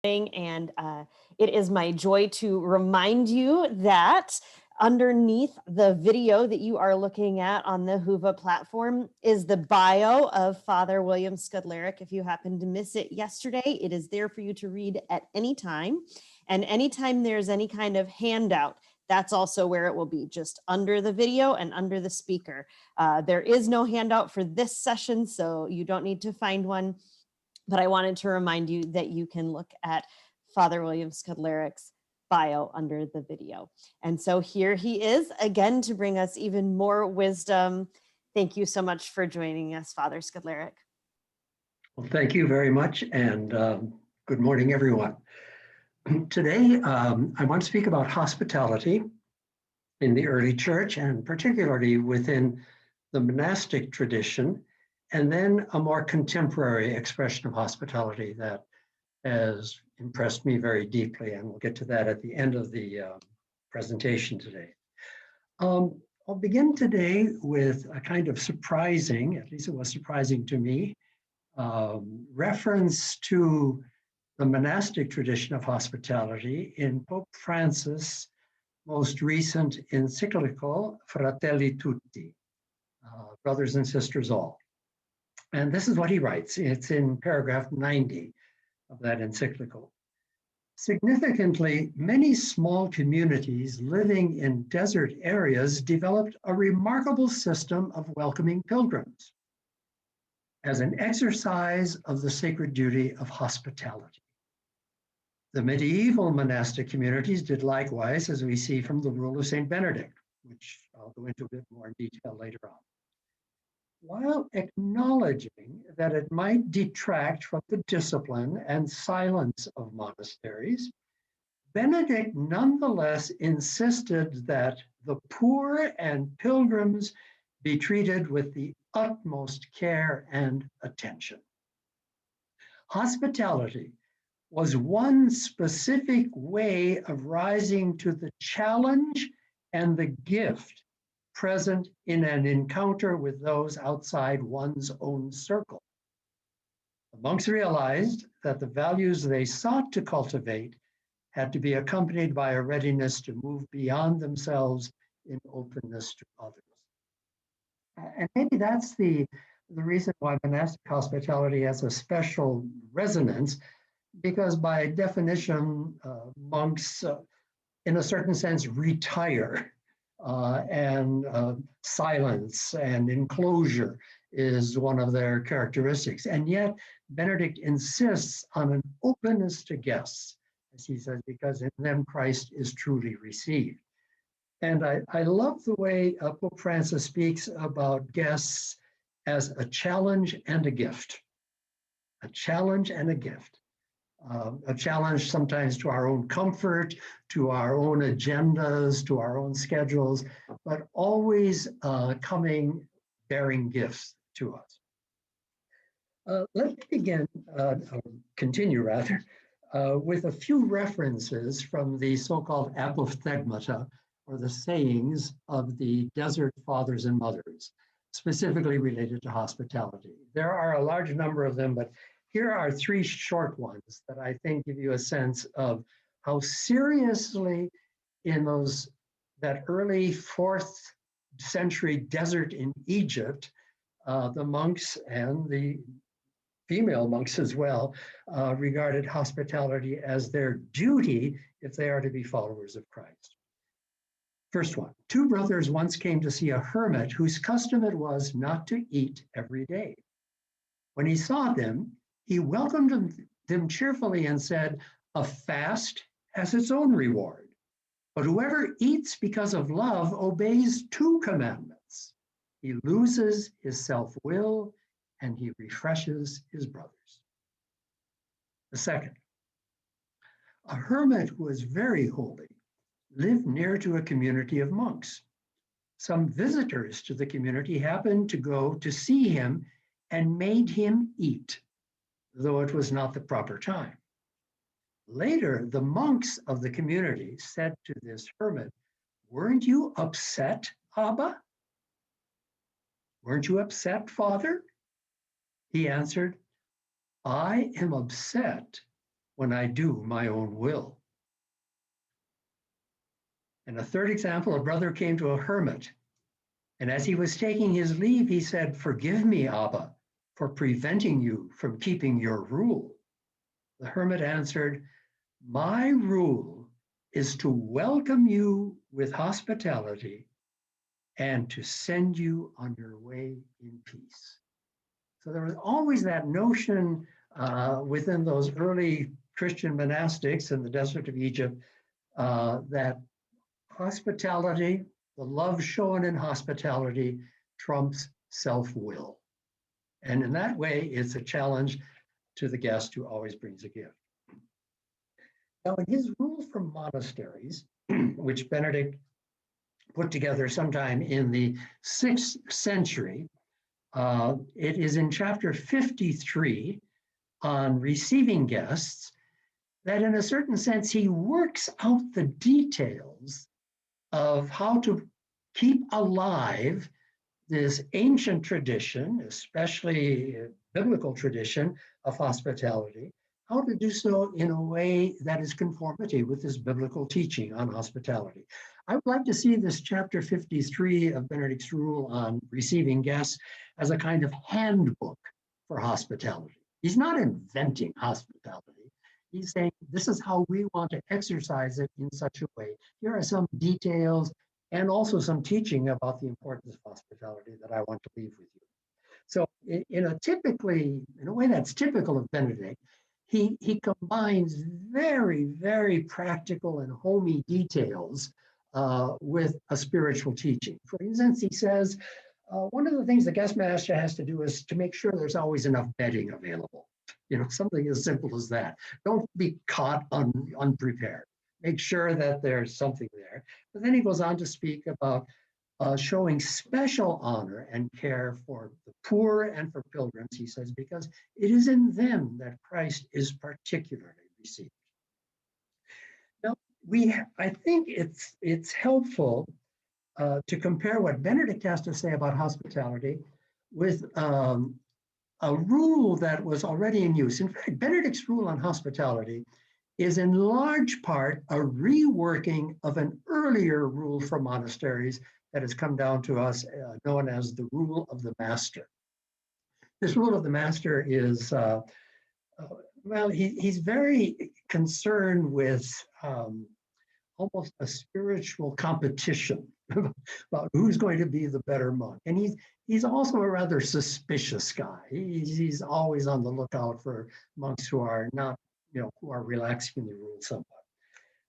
And it is my joy to remind you that underneath the video that you are looking at on the Whova platform is the bio of Father William Skudlarek. If you happened to miss it yesterday, it is there for you to read at any time. And anytime there's any kind of handout, that's also where it will be, just under the video and under the speaker. There is no handout for this session, so you don't need to find one. But I wanted to remind you that you can look at Father William Skudlarek's bio under the video. And so here he is again to bring us even more wisdom. Thank you so much for joining us, Father Skudlarek. Well, thank you very much, and good morning, everyone. Today, I want to speak about hospitality in the early church, and particularly within the monastic tradition, and then a more contemporary expression of hospitality that has impressed me very deeply, and we'll get to that at the end of the presentation today. I'll begin today with a kind of surprising, at least it was surprising to me, reference to the monastic tradition of hospitality in Pope Francis' most recent encyclical, Fratelli Tutti, brothers and sisters all. And this is what he writes. It's in paragraph 90 of that encyclical. Significantly, many small communities living in desert areas developed a remarkable system of welcoming pilgrims as an exercise of the sacred duty of hospitality. The medieval monastic communities did likewise, as we see from the rule of St. Benedict, which I'll go into a bit more in detail later on. While acknowledging that it might detract from the discipline and silence of monasteries, Benedict nonetheless insisted that the poor and pilgrims be treated with the utmost care and attention. Hospitality was one specific way of rising to the challenge and the gift present in an encounter with those outside one's own circle. The monks realized that the values they sought to cultivate had to be accompanied by a readiness to move beyond themselves in openness to others. And maybe that's the reason why monastic hospitality has a special resonance, because by definition, monks, in a certain sense, retire. And silence and enclosure is one of their characteristics. And yet, Benedict insists on an openness to guests, as he says, because in them Christ is truly received. And I love the way Pope Francis speaks about guests as a challenge and a gift. A challenge and a gift. A challenge sometimes to our own comfort, to our own agendas, to our own schedules, but always coming bearing gifts to us. Let me continue rather, with a few references from the so-called apophthegmata, or the sayings of the desert fathers and mothers, specifically related to hospitality. There are a large number of them, but here are three short ones that I think give you a sense of how seriously in that early 4th century desert in Egypt, the monks and the female monks as well regarded hospitality as their duty if they are to be followers of Christ. First one, 2 brothers once came to see a hermit whose custom it was not to eat every day. When he saw them, he welcomed them cheerfully and said, "A fast has its own reward, but whoever eats because of love obeys 2 commandments. He loses his self-will and he refreshes his brothers." The second, a hermit who was very holy lived near to a community of monks. Some visitors to the community happened to go to see him and made him eat, though it was not the proper time. Later, the monks of the community said to this hermit, "Weren't you upset, Abba? Weren't you upset, Father?" He answered, "I am upset when I do my own will. And a third example, a brother came to a hermit, and as he was taking his leave, he said, "Forgive me, Abba, for preventing you from keeping your rule." The hermit answered, "My rule is to welcome you with hospitality and to send you on your way in peace." So there was always that notion within those early Christian monastics in the desert of Egypt that hospitality, the love shown in hospitality, trumps self-will. And in that way, it's a challenge to the guest who always brings a gift. Now, in his rule for monasteries, which Benedict put together sometime in the 6th century, it is in chapter 53 on receiving guests that in a certain sense, he works out the details of how to keep alive this ancient tradition, especially biblical tradition of hospitality, how to do so in a way that is conformity with this biblical teaching on hospitality. I would like to see this chapter 53 of Benedict's rule on receiving guests as a kind of handbook for hospitality. He's not inventing hospitality. He's saying, this is how we want to exercise it in such a way. Here are some details and also some teaching about the importance of hospitality that I want to leave with you. So in a way that's typical of Benedict, he combines very, very practical and homey details with a spiritual teaching. For instance, he says, one of the things the guest master has to do is to make sure there's always enough bedding available. Something as simple as that. Don't be caught unprepared. Make sure that there's something there. But then he goes on to speak about showing special honor and care for the poor and for pilgrims, he says, because it is in them that Christ is particularly received. Now, I think it's helpful to compare what Benedict has to say about hospitality with a rule that was already in use. In fact, Benedict's rule on hospitality is in large part a reworking of an earlier rule for monasteries that has come down to us, known as the rule of the master. This rule of the master is, he's very concerned with almost a spiritual competition about who's going to be the better monk. And he's also a rather suspicious guy. He's always on the lookout for monks who are not, who are relaxing the rules somewhat.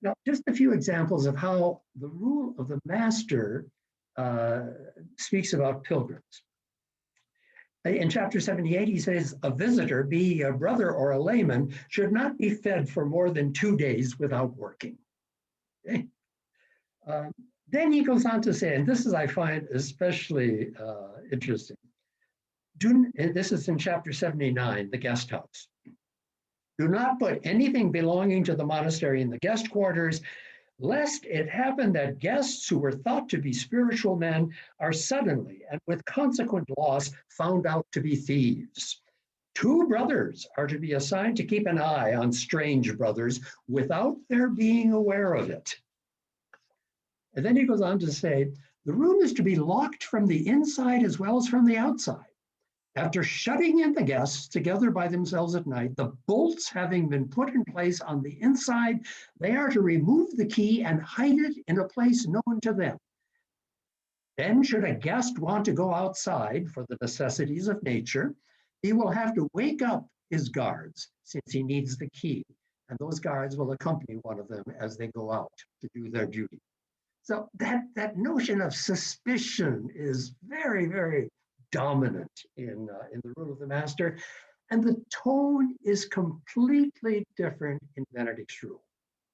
Now, just a few examples of how the rule of the master speaks about pilgrims. In chapter 78, he says, a visitor, be he a brother or a layman, should not be fed for more than 2 days without working. Okay. Then he goes on to say, and this is, I find, especially interesting. This is in chapter 79, the guest house. Do not put anything belonging to the monastery in the guest quarters, lest it happen that guests who were thought to be spiritual men are suddenly and with consequent loss found out to be thieves. 2 brothers are to be assigned to keep an eye on strange brothers without their being aware of it. And then he goes on to say, the room is to be locked from the inside as well as from the outside. After shutting in the guests together by themselves at night, the bolts having been put in place on the inside, they are to remove the key and hide it in a place known to them. Then, should a guest want to go outside for the necessities of nature, he will have to wake up his guards since he needs the key, and those guards will accompany one of them as they go out to do their duty. So that notion of suspicion is very, very dominant in the rule of the master, and the tone is completely different in Benedict's rule.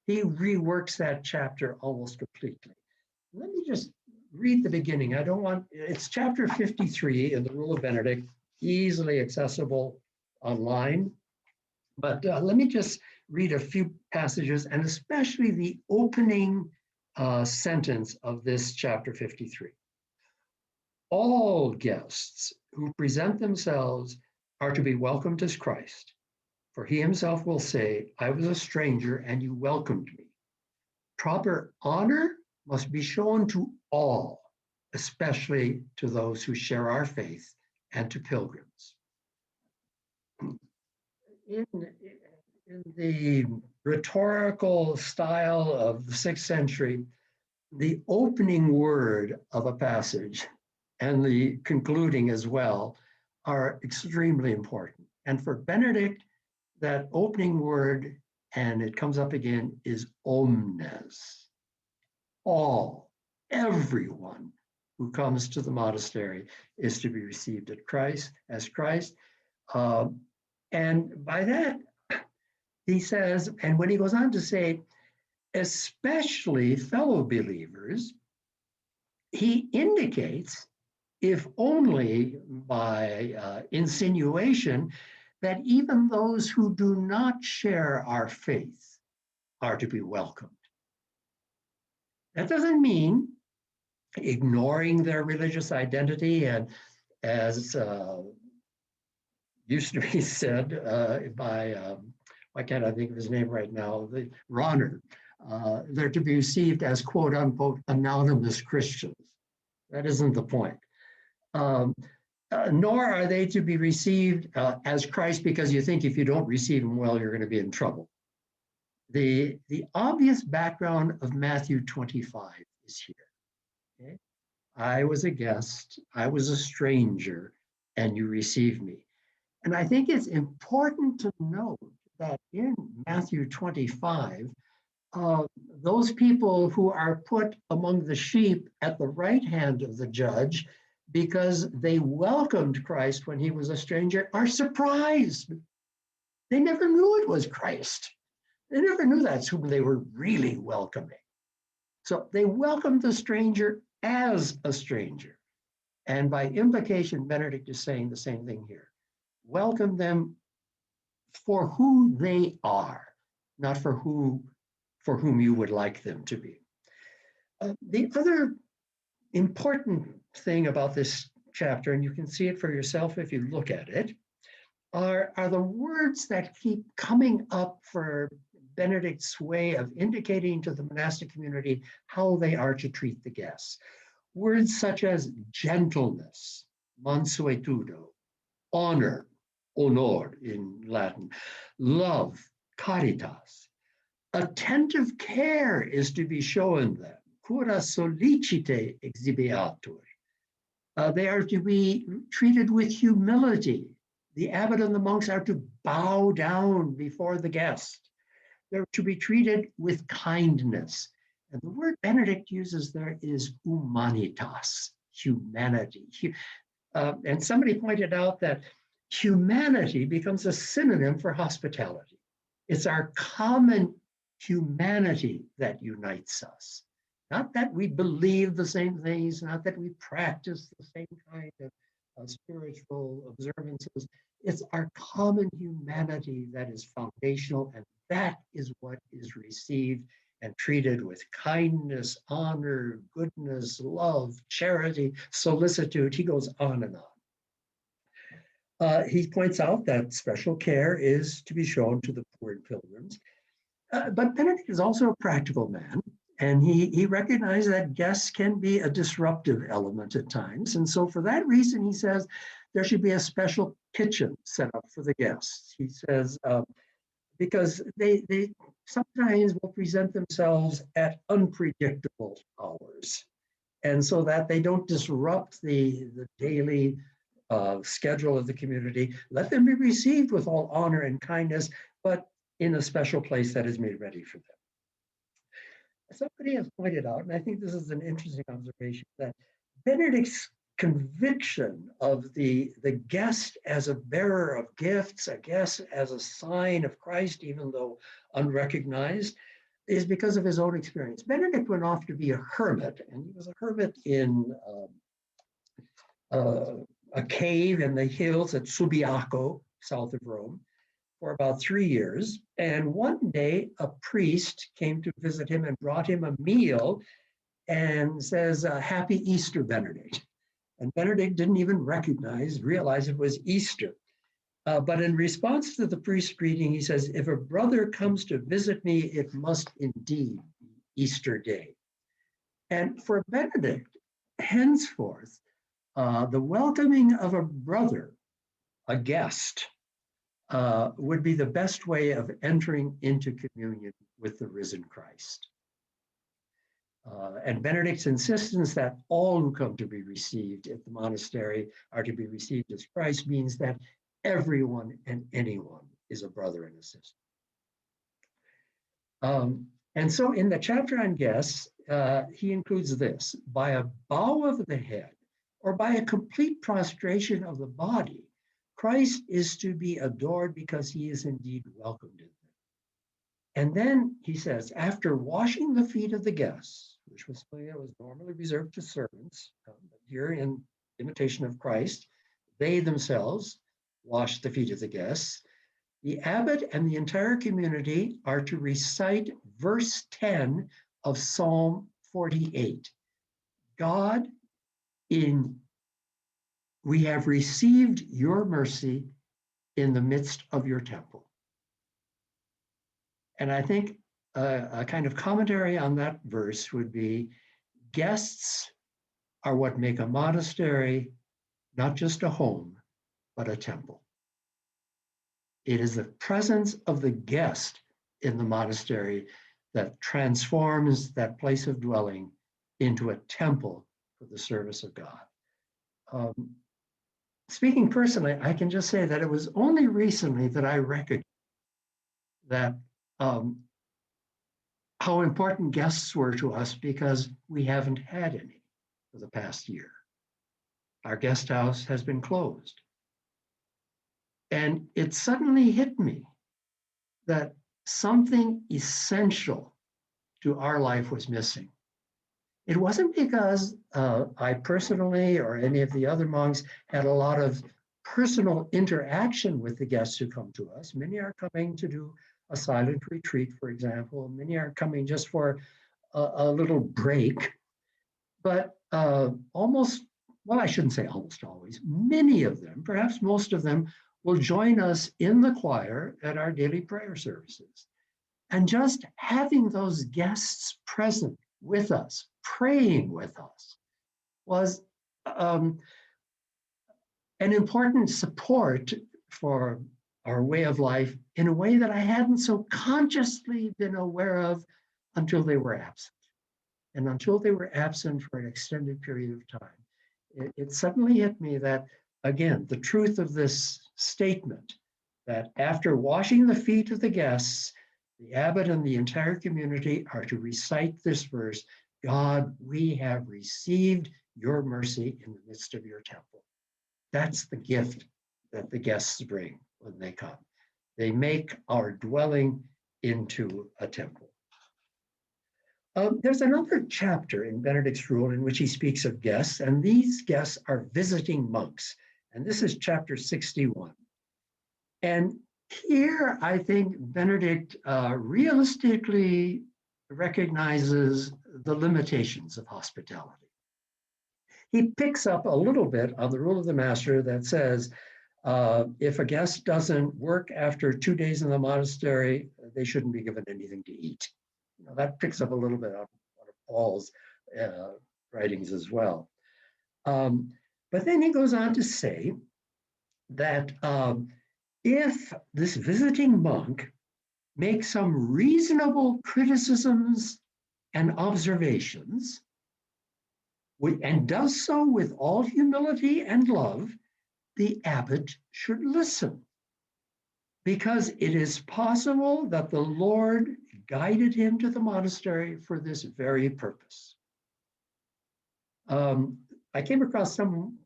He reworks that chapter almost completely. Let me just read the beginning. It's chapter 53 in the Rule of Benedict, easily accessible online. But let me just read a few passages, and especially the opening sentence of this chapter 53. All guests who present themselves are to be welcomed as Christ, For he himself will say, I was a stranger and you welcomed me. Proper honor must be shown to all, especially to those who share our faith and to pilgrims. In the rhetorical style of the 6th century, the opening word of a passage and the concluding as well are extremely important. And for Benedict, that opening word, and it comes up again, is omnes. All, everyone who comes to the monastery is to be received as Christ. And by that, he says, and when he goes on to say, especially fellow believers, he indicates, if only by insinuation, that even those who do not share our faith are to be welcomed. That doesn't mean ignoring their religious identity, and as used to be said by, why can't I think of his name right now, the Ronner, they're to be received as quote unquote anonymous Christians. That isn't the point. Nor are they to be received as Christ because you think if you don't receive him well, you're going to be in trouble. The obvious background of Matthew 25 is here. Okay? I was a guest, I was a stranger, and you received me. And I think it's important to note that in Matthew 25, those people who are put among the sheep at the right hand of the judge because they welcomed Christ when he was a stranger are surprised. They never knew it was Christ. They never knew that's whom they were really welcoming. So they welcomed the stranger as a stranger. And by implication, Benedict is saying the same thing here. Welcome them for who they are, not for whom you would like them to be. The other important thing about this chapter, and you can see it for yourself if you look at it, are the words that keep coming up for Benedict's way of indicating to the monastic community how they are to treat the guests. Words such as gentleness, mansuetudo, honor, honor in Latin, love, caritas. Attentive care is to be shown them, cura sollicite exhibiatur. They are to be treated with humility. The abbot and the monks are to bow down before the guest. They're to be treated with kindness. And the word Benedict uses there is humanitas, humanity. And somebody pointed out that humanity becomes a synonym for hospitality. It's our common humanity that unites us. Not that we believe the same things, not that we practice the same kind of spiritual observances. It's our common humanity that is foundational, and that is what is received and treated with kindness, honor, goodness, love, charity, solicitude. He goes on and on. He points out that special care is to be shown to the poor and pilgrims. But Benedict is also a practical man, and he recognized that guests can be a disruptive element at times. And so for that reason, he says there should be a special kitchen set up for the guests. He says, because they sometimes will present themselves at unpredictable hours. And so that they don't disrupt the daily schedule of the community, let them be received with all honor and kindness, but in a special place that is made ready for them. Somebody has pointed out, and I think this is an interesting observation, that Benedict's conviction of the guest as a bearer of gifts, a guest as a sign of Christ, even though unrecognized, is because of his own experience. Benedict went off to be a hermit, and he was a hermit in a cave in the hills at Subiaco, south of Rome, for about 3 years. And one day, a priest came to visit him and brought him a meal and says, Happy Easter, Benedict. And Benedict didn't even realize it was Easter. But in response to the priest greeting, he says, if a brother comes to visit me, it must indeed be Easter Day. And for Benedict, henceforth, the welcoming of a brother, a guest, would be the best way of entering into communion with the risen Christ. And Benedict's insistence that all who come to be received at the monastery are to be received as Christ means that everyone and anyone is a brother and a sister. And so in the chapter on guests, he includes this: by a bow of the head or by a complete prostration of the body, Christ is to be adored because he is indeed welcomed in them. And then he says, after washing the feet of the guests, which was something that was normally reserved to servants, but here in imitation of Christ, they themselves wash the feet of the guests. The abbot and the entire community are to recite verse 10 of Psalm 48. God, we have received your mercy in the midst of your temple. And I think a kind of commentary on that verse would be, guests are what make a monastery not just a home, but a temple. It is the presence of the guest in the monastery that transforms that place of dwelling into a temple for the service of God. Speaking personally, I can just say that it was only recently that I recognized that how important guests were to us, because we haven't had any for the past year. Our guest house has been closed. And it suddenly hit me that something essential to our life was missing. It wasn't because I personally or any of the other monks had a lot of personal interaction with the guests who come to us. Many are coming to do a silent retreat, for example. Many are coming just for a little break. But almost, well, I shouldn't say almost always, many of them, perhaps most of them, will join us in the choir at our daily prayer services. And just having those guests present with us, praying with us, was an important support for our way of life in a way that I hadn't so consciously been aware of until they were absent. And until they were absent for an extended period of time, it suddenly hit me that, again, the truth of this statement, that after washing the feet of the guests, the abbot and the entire community are to recite this verse, God, we have received your mercy in the midst of your temple. That's the gift that the guests bring when they come. They make our dwelling into a temple. There's another chapter in Benedict's rule in which he speaks of guests, and these guests are visiting monks. And this is chapter 61. And here, I think Benedict realistically recognizes the limitations of hospitality. He picks up a little bit on the rule of the master that says, if a guest doesn't work after 2 days in the monastery, they shouldn't be given anything to eat. You know, that picks up a little bit on Paul's writings as well. But then he goes on to say that if this visiting monk makes some reasonable criticisms and observations, and does so with all humility and love, the abbot should listen, because it is possible that the Lord guided him to the monastery for this very purpose. I came across some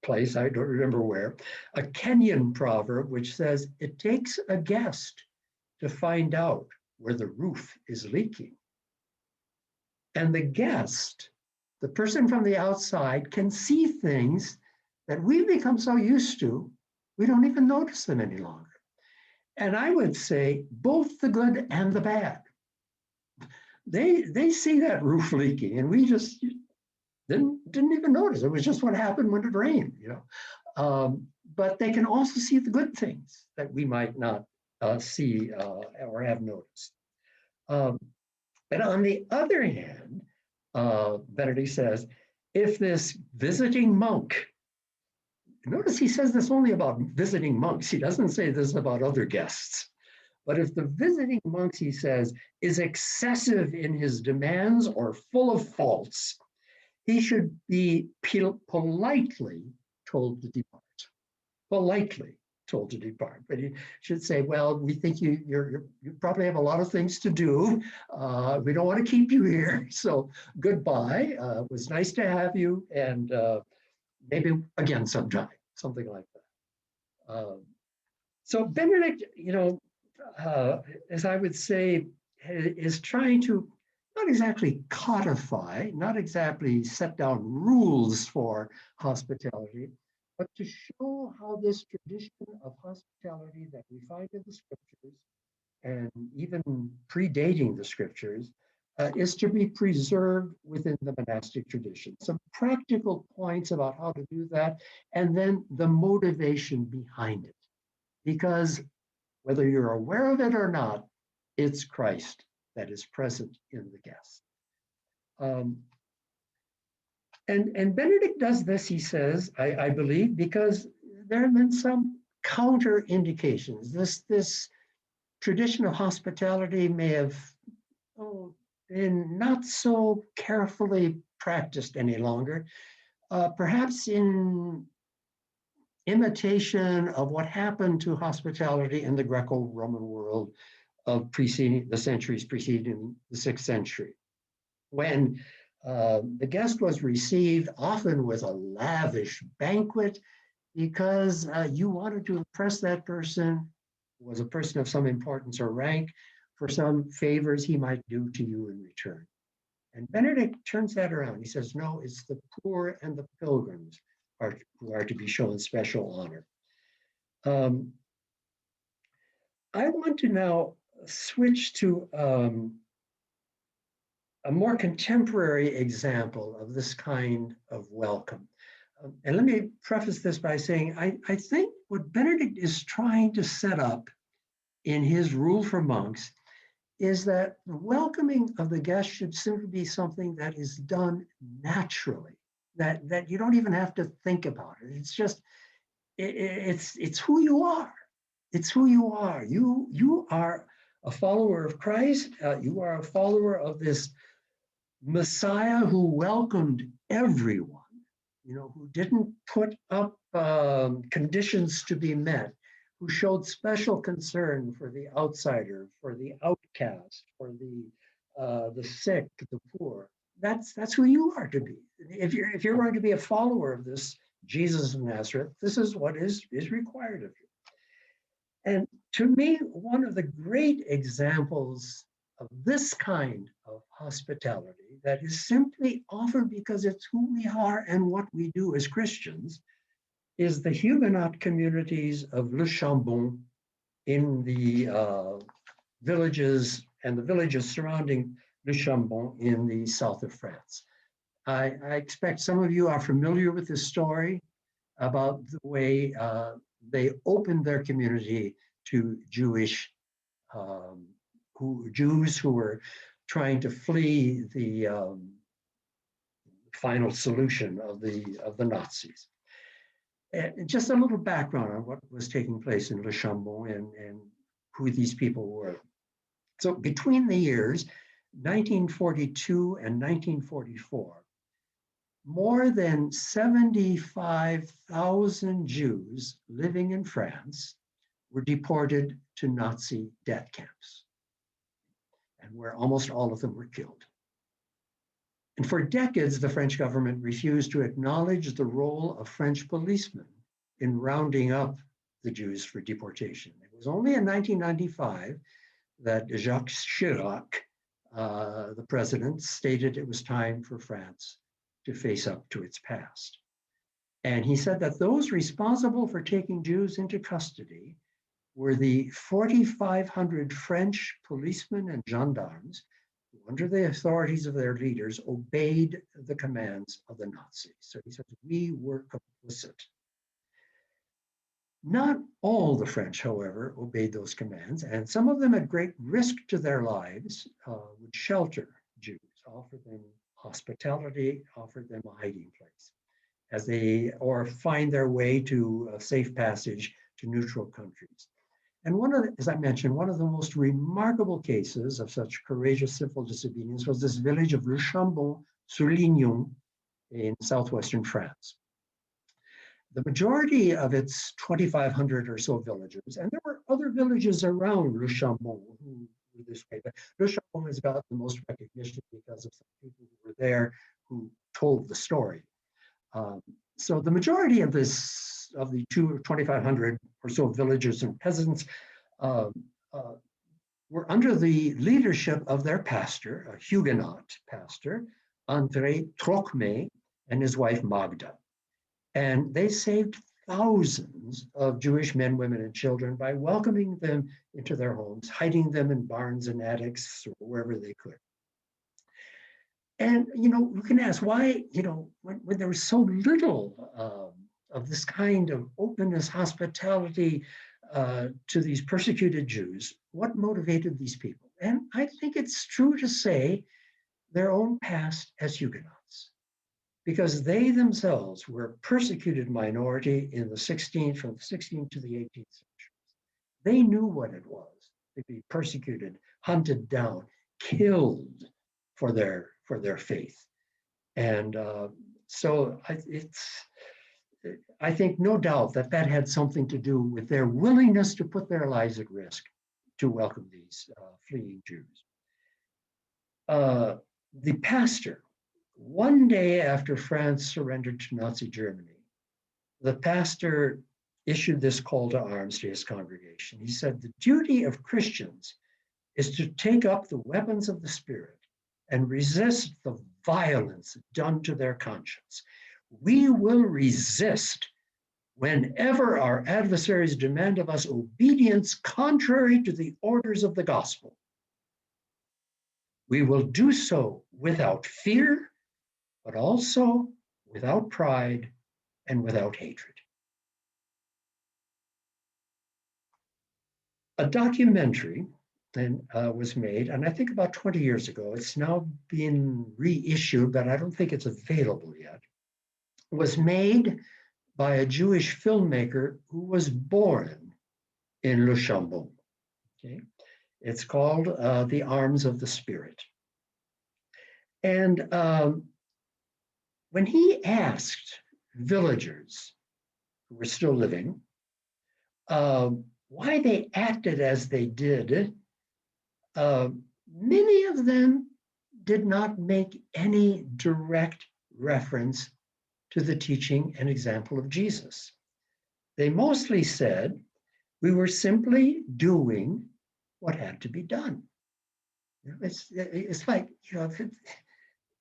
place, I don't remember where, a Kenyan proverb which says, it takes a guest to find out where the roof is leaking. And the guest, the person from the outside, can see things that we've become so used to, we don't even notice them any longer. And I would say both the good and the bad. They see that roof leaking, and we just didn't even notice. It was just what happened when it rained, you know. but they can also see the good things that we might not see or have noticed. And on the other hand, Benedict says, if this visiting monk, notice he says this only about visiting monks, he doesn't say this about other guests, but if the visiting monks, he says, is excessive in his demands or full of faults, he should be politely told to depart. Politely told to depart. But he should say, well, we think you probably have a lot of things to do. We don't want to keep you here. So goodbye. It was nice to have you. And maybe again sometime, something like that. So Benedict, as I would say, is trying to not exactly codify, not exactly set down rules for hospitality, but to show how this tradition of hospitality that we find in the scriptures and even predating the scriptures is to be preserved within the monastic tradition. Some practical points about how to do that, and then the motivation behind it. Because whether you're aware of it or not, it's Christ that is present in the guest. And Benedict does this, he says, I believe, because there have been some counter indications. This tradition of hospitality may have been not so carefully practiced any longer, perhaps in imitation of what happened to hospitality in the Greco-Roman world of the centuries preceding the 6th century, when the guest was received often with a lavish banquet because you wanted to impress that person, was a person of some importance or rank, for some favors he might do to you in return. And Benedict turns that around. He says, no, it's the poor and the pilgrims who are to be shown special honor. I want to now switch to a more contemporary example of this kind of welcome. And let me preface this by saying, I think what Benedict is trying to set up in his rule for monks is that the welcoming of the guest should simply be something that is done naturally, that you don't even have to think about it. It's just, it's who you are. It's who you are. You are a follower of Christ. You are a follower of this Messiah who welcomed everyone, who didn't put up conditions to be met, who showed special concern for the outsider, for the outcast, for the sick, the poor. That's who you are to be. If you're going to be a follower of this Jesus of Nazareth, this is what is required of you. And to me, one of the great examples of this kind of hospitality that is simply offered because it's who we are and what we do as Christians is the Huguenot communities of Le Chambon in the villages and the villages surrounding Le Chambon in the south of France. I expect some of you are familiar with this story about the way they opened their community to Jews who were trying to flee the final solution of the Nazis. And just a little background on what was taking place in Le Chambon and who these people were. So between the years 1942 and 1944, more than 75,000 Jews living in France were deported to Nazi death camps, and where almost all of them were killed. And for decades, the French government refused to acknowledge the role of French policemen in rounding up the Jews for deportation. It was only in 1995 that Jacques Chirac, the president, stated it was time for France to face up to its past. And he said that those responsible for taking Jews into custody were the 4,500 French policemen and gendarmes who, under the authorities of their leaders, obeyed the commands of the Nazis. So he says, we were complicit. Not all the French, however, obeyed those commands, and some of them at great risk to their lives would shelter Jews, offer them hospitality, offer them a hiding place, or find their way to a safe passage to neutral countries. And as I mentioned, one of the most remarkable cases of such courageous civil disobedience was this village of Le Chambon-sur-Lignon in southwestern France. The majority of its 2,500 or so villagers, and there were other villages around Le Chambon who were this way, but Le Chambon has got the most recognition because of some people who were there who told the story. So the majority of the 2,500 or so villagers and peasants uh, uh, were under the leadership of their pastor, a Huguenot pastor, André Trocmé, and his wife Magda. And they saved thousands of Jewish men, women, and children by welcoming them into their homes, hiding them in barns and attics or wherever they could. And, you can ask why, when there was so little of this kind of openness, hospitality to these persecuted Jews, what motivated these people? And I think it's true to say their own past as Huguenots, because they themselves were a persecuted minority in the 16th, from the 16th to the 18th centuries. They knew what it was to be persecuted, hunted down, killed for their faith. And so I think no doubt that had something to do with their willingness to put their lives at risk to welcome these fleeing Jews. The pastor, one day after France surrendered to Nazi Germany, the pastor issued this call to arms to his congregation. He said, "The duty of Christians is to take up the weapons of the Spirit and resist the violence done to their conscience. We will resist whenever our adversaries demand of us obedience contrary to the orders of the gospel. We will do so without fear, but also without pride and without hatred." A documentary was made, and I think about 20 years ago. It's now been reissued, but I don't think it's available yet. It was made by a Jewish filmmaker who was born in Le Chambon. Okay? It's called The Arms of the Spirit. And when he asked villagers who were still living why they acted as they did, many of them did not make any direct reference to the teaching and example of Jesus. They mostly said, we were simply doing what had to be done. It's like,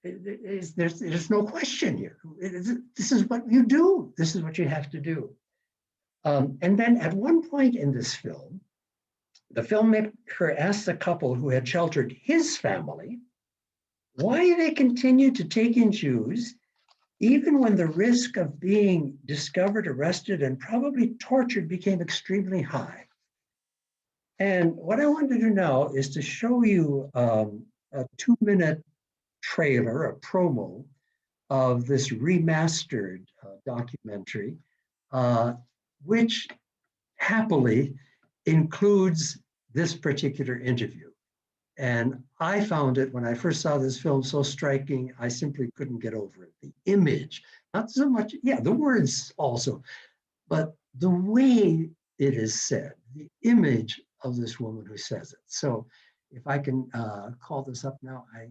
there's no question here. This is what you do. This is what you have to do. And then at one point in this film, the filmmaker asked the couple who had sheltered his family why they continued to take in Jews even when the risk of being discovered, arrested, and probably tortured became extremely high. And what I want to do now is to show you a 2-minute trailer, a promo of this remastered documentary, which happily includes this particular interview. And I found it, when I first saw this film, so striking, I simply couldn't get over it. The image, not so much, the words also, but the way it is said, the image of this woman who says it. So if I can call this up now, I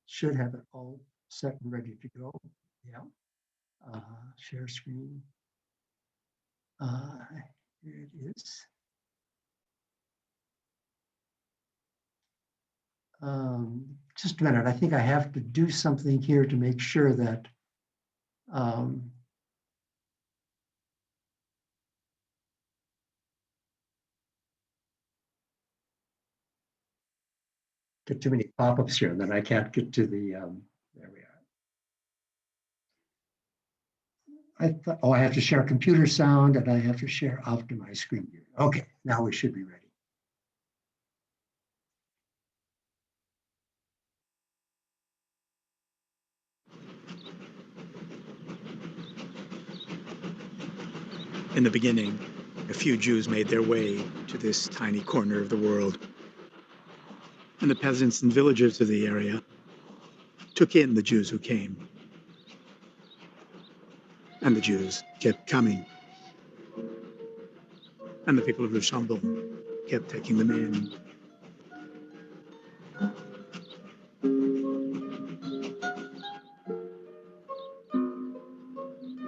should have it all set and ready to go. Yeah. Share screen. Here it is. Just a minute. I think I have to do something here to make sure that get too many pop-ups here, and then I can't get to the, there we I thought, oh, I have to share computer sound and I have to share out to my screen here. Okay, now we should be ready. In the beginning, a few Jews made their way to this tiny corner of the world, and the peasants and villagers of the area took in the Jews who came. And the Jews kept coming. And the people of Le Chambon kept taking them in.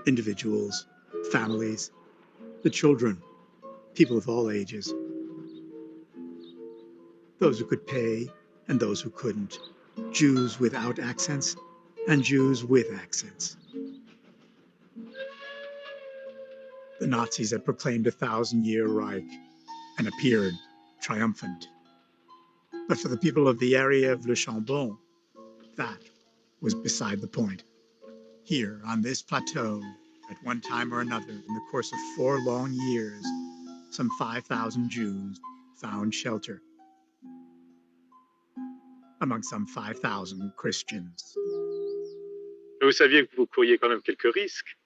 Individuals, families, the children, people of all ages. Those who could pay and those who couldn't. Jews without accents and Jews with accents. The Nazis had proclaimed a 1,000-year Reich and appeared triumphant. But for the people of the area of Le Chambon, that was beside the point. Here, on this plateau, at one time or another, in the course of 4 long years, some 5,000 Jews found shelter among some 5,000 Christians. Vous saviez que vous couriez quand même quelques risques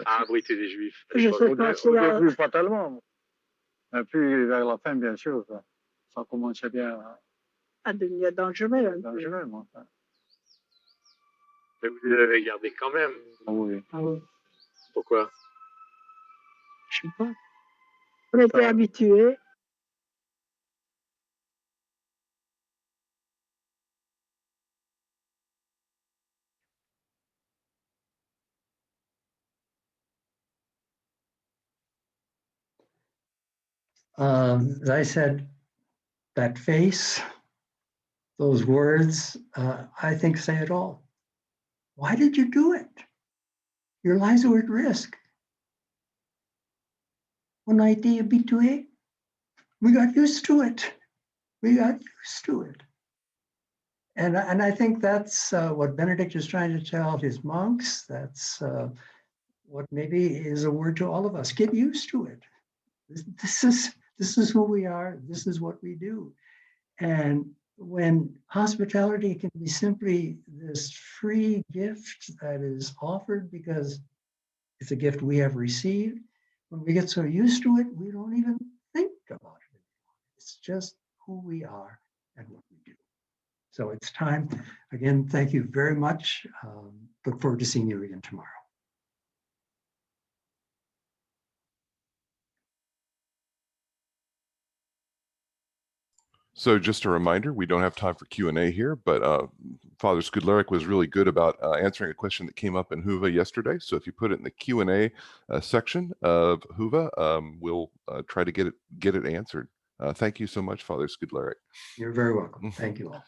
à abriter des Juifs. Je sais pas si Au la- début, pas tellement. Et puis, vers la fin, bien sûr, ça commençait bien à devenir dangereux. un peu. dangereux. Mais vous les avez gardés quand même. Oui. Ah oui, Pourquoi? je sais pas. On était habitués. As I said, that face, those words, I think say it all. Why did you do it? Your lives were at risk. On a été habitué. We got used to it. We got used to it. And I think that's what Benedict is trying to tell his monks. That's what maybe is a word to all of us. Get used to it. This is who we are. This is what we do. And when hospitality can be simply this free gift that is offered because it's a gift we have received, when we get so used to it, we don't even think about it. It's just who we are and what we do. So it's time. Again, thank you very much. Look forward to seeing you again tomorrow. So just a reminder, we don't have time for Q&A here, but Father Skudlarek was really good about answering a question that came up in Huva yesterday. So if you put it in the Q&A section of Huva, we'll try to get it answered. Thank you so much, Father Skudlarek. You're very welcome. Thank you all.